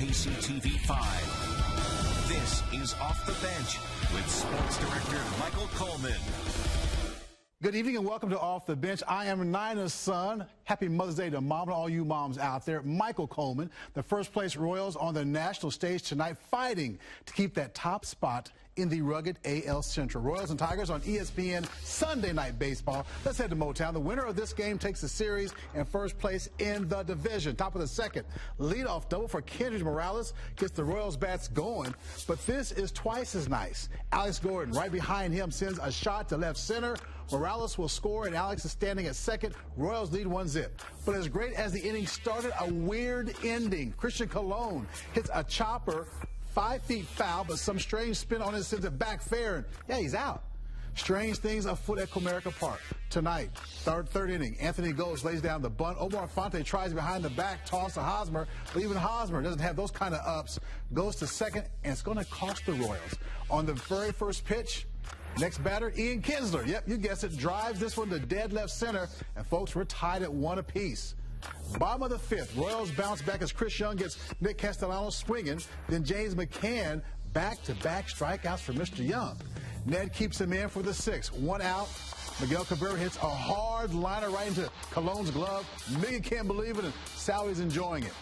KCTV 5. This is Off the Bench with Sports Director Michael Coleman. Good evening and welcome to Off the Bench. I am Nina's son. Happy Mother's Day to Mom and all you moms out there. Michael Coleman, the first place Royals on the national stage tonight, fighting to keep that top spot in the rugged AL Central. Royals and Tigers on ESPN Sunday Night Baseball. Let's head to Motown. The winner of this game takes the series and first place in the division. Top of the second, leadoff double for Kendrick Morales gets the Royals bats going, but this is twice as nice. Alex Gordon right behind him sends a shot to left center. Morales will score, and Alex is standing at second. Royals lead 1-0. But as great as the inning started, a weird ending. Christian Colon hits a chopper 5 feet foul, but some strange spin on it sends it back fair, and yeah, he's out. Strange things afoot at Comerica Park tonight. Third inning, Anthony Ghost lays down the bunt. Omar Fonte tries behind the back toss to Hosmer, but even Hosmer doesn't have those kind of ups. Goes to second, and it's going to cost the Royals. On the very first pitch, next batter, Ian Kinsler. Yep, you guessed it. Drives this one to dead left center, and folks, we're tied at 1 apiece. Bottom of the fifth, Royals bounce back as Chris Young gets Nick Castellanos swinging. Then James McCann, back-to-back strikeouts for Mr. Young. Ned keeps him in for the sixth. 1 out. Miguel Cabrera hits a hard liner right into Colon's glove. Miggy can't believe it, and Salvy's enjoying it.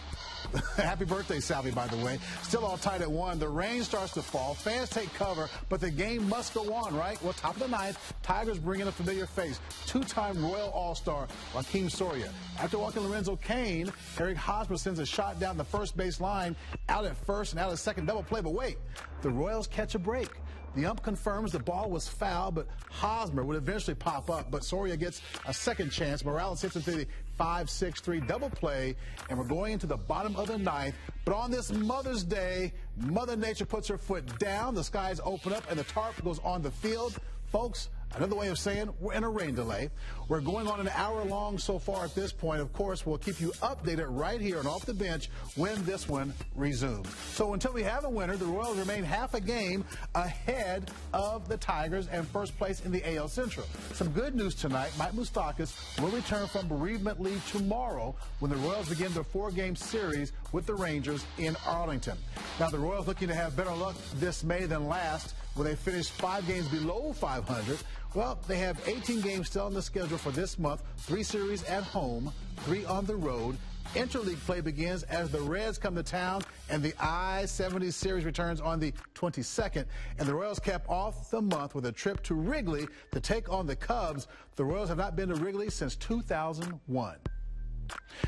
Happy birthday, Salvy, by the way. Still all tied at 1. The rain starts to fall. Fans take cover, but the game must go on, right? Well, top of the ninth, Tigers bring in a familiar face. Two-time Royal All-Star, Joaquin Soria. After walking Lorenzo Cain, Eric Hosmer sends a shot down the first base line, out at first and out at second, double play. But wait, the Royals catch a break. The ump confirms the ball was foul, but Hosmer would eventually pop up. But Soria gets a second chance. Morales hits into the 5-6-3 double play, and we're going into the bottom of the ninth. But on this Mother's Day, Mother Nature puts her foot down, the skies open up, and the tarp goes on the field. Folks, another way of saying we're in a rain delay. We're going on an hour long so far at this point. Of course, we'll keep you updated right here and Off the Bench when this one resumes. So until we have a winner, the Royals remain half a game ahead of the Tigers and first place in the AL Central. Some good news tonight. Mike Moustakas will return from bereavement leave tomorrow when the Royals begin their 4-game series with the Rangers in Arlington. Now, the Royals looking to have better luck this May than last, where they finished 5 games below 500. Well, they have 18 games still on the schedule for this month, 3 series at home, 3 on the road. Interleague play begins as the Reds come to town, and the I-70 series returns on the 22nd. And the Royals cap off the month with a trip to Wrigley to take on the Cubs. The Royals have not been to Wrigley since 2001.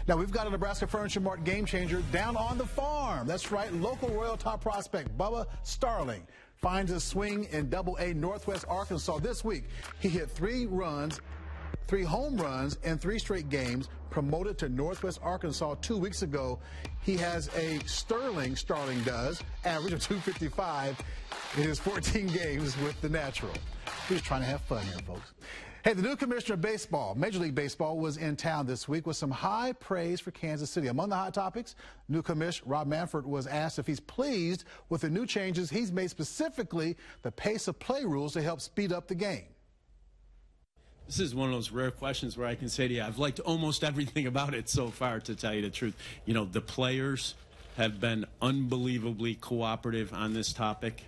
Now, we've got a Nebraska Furniture Mart game changer down on the farm. That's right, local Royal top prospect Bubba Starling finds a swing in Double-A Northwest Arkansas this week. He hit 3 home runs in 3 straight games, promoted to Northwest Arkansas 2 weeks ago. He has a Starling does, average of 255 in his 14 games with the Natural. He's trying to have fun here, folks. Hey, the new commissioner of baseball, Major League Baseball, was in town this week with some high praise for Kansas City. Among the hot topics, new commissioner Rob Manfred was asked if he's pleased with the new changes he's made, specifically the pace of play rules to help speed up the game. This is one of those rare questions where I can say to you, I've liked almost everything about it so far, to tell you the truth. You know, the players have been unbelievably cooperative on this topic.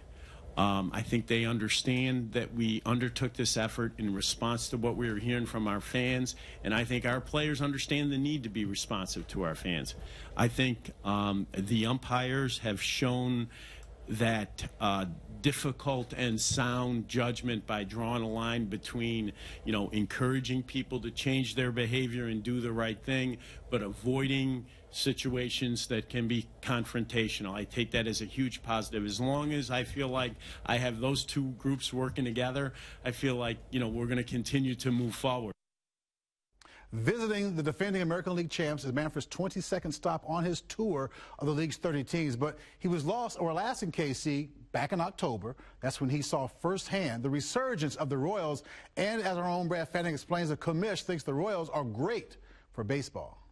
I think they understand that we undertook this effort in response to what we were hearing from our fans, and I think our players understand the need to be responsive to our fans. I think the umpires have shown that difficult and sound judgment by drawing a line between, you know, encouraging people to change their behavior and do the right thing, but avoiding situations that can be confrontational. I take that as a huge positive. As long as I feel like I have those 2 groups working together, I feel like, you know, we're going to continue to move forward. Visiting the defending American League champs is Manfred's 22nd stop on his tour of the league's 30 teams. But he was last in KC back in October. That's when he saw firsthand the resurgence of the Royals. And as our own Brad Fanning explains, the commish thinks the Royals are great for baseball.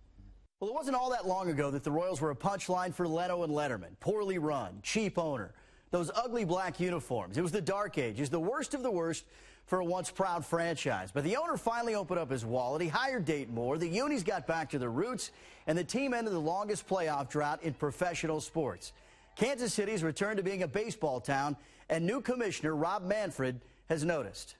Well, it wasn't all that long ago that the Royals were a punchline for Leno and Letterman. Poorly run, cheap owner, those ugly black uniforms. It was the dark ages, the worst of the worst for a once proud franchise. But the owner finally opened up his wallet. He hired Dayton Moore. The Unis got back to their roots, and the team ended the longest playoff drought in professional sports. Kansas City's returned to being a baseball town, and new commissioner Rob Manfred has noticed.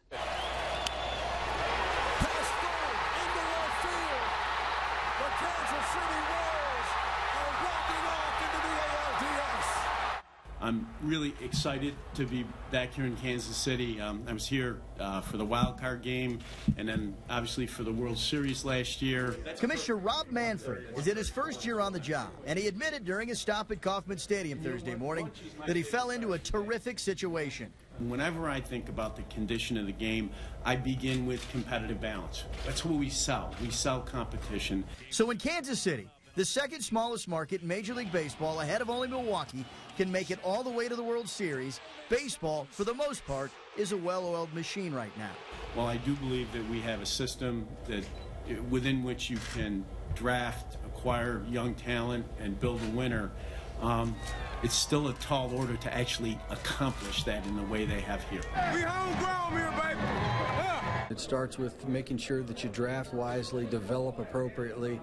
I'm really excited to be back here in Kansas City. I was here for the wild card game and then obviously for the World Series last year. Commissioner Rob Manfred is in his first year on the job, and he admitted during his stop at Kauffman Stadium Thursday morning that he fell into a terrific situation. Whenever I think about the condition of the game, I begin with competitive balance. That's what we sell. We sell competition. So in Kansas City, the second smallest market in Major League Baseball, ahead of only Milwaukee, can make it all the way to the World Series. Baseball, for the most part, is a well-oiled machine right now. Well, I do believe that we have a system that within which you can draft, acquire young talent, and build a winner. It's still a tall order to actually accomplish that in the way they have here. We homegrown here, baby. Yeah. It starts with making sure that you draft wisely, develop appropriately,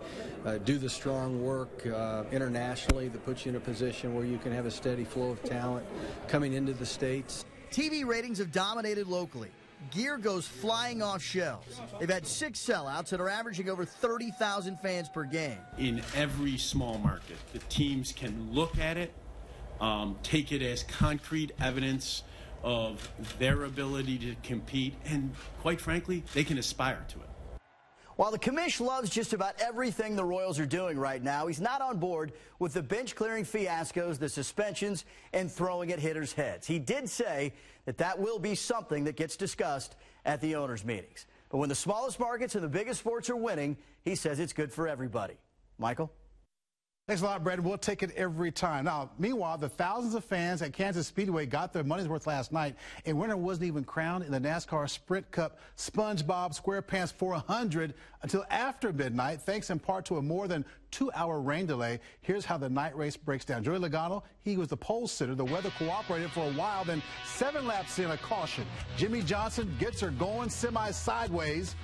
do the strong work internationally that puts you in a position where you can have a steady flow of talent coming into the States. TV ratings have dominated locally. Gear goes flying off shelves. They've had 6 sellouts that are averaging over 30,000 fans per game. In every small market, the teams can look at it, take it as concrete evidence of their ability to compete, and quite frankly, they can aspire to it. While the commish loves just about everything the Royals are doing right now, he's not on board with the bench-clearing fiascos, the suspensions, and throwing at hitters' heads. He did say that that will be something that gets discussed at the owners' meetings. But when the smallest markets and the biggest sports are winning, he says it's good for everybody. Michael? Thanks a lot, Brad. We'll take it every time. Now, meanwhile, the thousands of fans at Kansas Speedway got their money's worth last night. A winner wasn't even crowned in the NASCAR Sprint Cup SpongeBob SquarePants 400 until after midnight, thanks in part to a more than 2-hour rain delay. Here's how the night race breaks down. Joey Logano, he was the pole sitter. The weather cooperated for a while, then 7 laps in, a caution. Jimmy Johnson gets her going semi-sideways.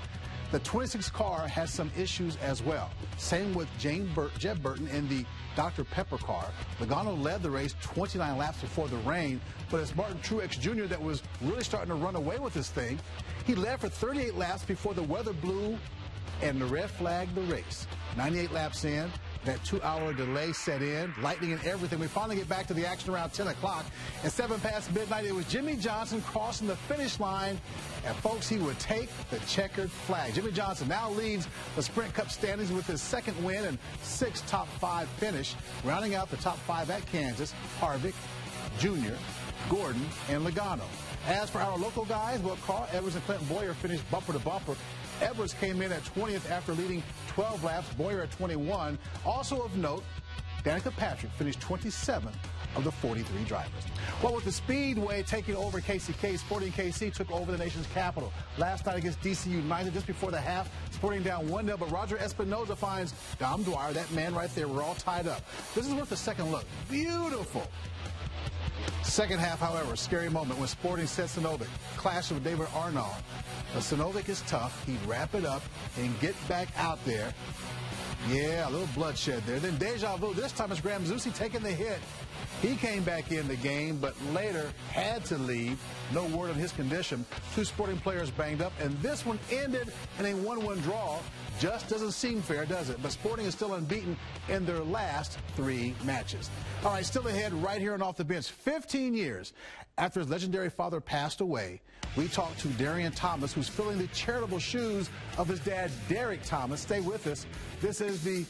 The 26 car has some issues as well. Same with Jeb Burton in the Dr. Pepper car. Logano led the race 29 laps before the rain, but it's Martin Truex Jr. that was really starting to run away with this thing. He led for 38 laps before the weather blew and the red flagged the race. 98 laps in, that 2-hour delay set in, lightning and everything. We finally get back to the action around 10 o'clock. At 7 past midnight, it was Jimmy Johnson crossing the finish line. And, folks, he would take the checkered flag. Jimmy Johnson now leads the Sprint Cup standings with his second win and 6 top 5 finish. Rounding out the top 5 at Kansas, Harvick, Jr., Gordon, and Logano. As for our local guys, well, Carl Edwards and Clinton Boyer finished bumper to bumper. Edwards came in at 20th after leading 12 laps, Boyer at 21. Also of note, Danica Patrick finished 27th of the 43 drivers. Well, with the Speedway taking over KCK, Sporting KC took over the nation's capital. Last night against DC United, just before the half, Sporting down 1-0, but Roger Espinoza finds Dom Dwyer, that man right there. We're all tied up. This is worth a second look. Beautiful. Second half, however, scary moment when Sporting set Sinovic, clash with David Arnold. But Sinovic is tough. He'd wrap it up and get back out there. Yeah, a little bloodshed there. Then deja vu. This time it's Graham Zusi taking the hit. He came back in the game, but later had to leave. No word on his condition. 2 Sporting players banged up, and this one ended in a 1-1 draw. Just doesn't seem fair, does it? But Sporting is still unbeaten in their last 3 matches. All right, still ahead right here on Off the Bench. 15 years after his legendary father passed away, we talked to Darian Thomas, who's filling the charitable shoes of his dad, Derek Thomas. Stay with us. This is the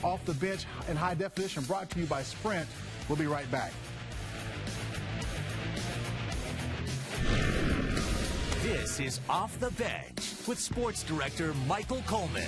Off the Bench in high definition, brought to you by Sprint. We'll be right back. This is Off the Bench with Sports Director Michael Coleman.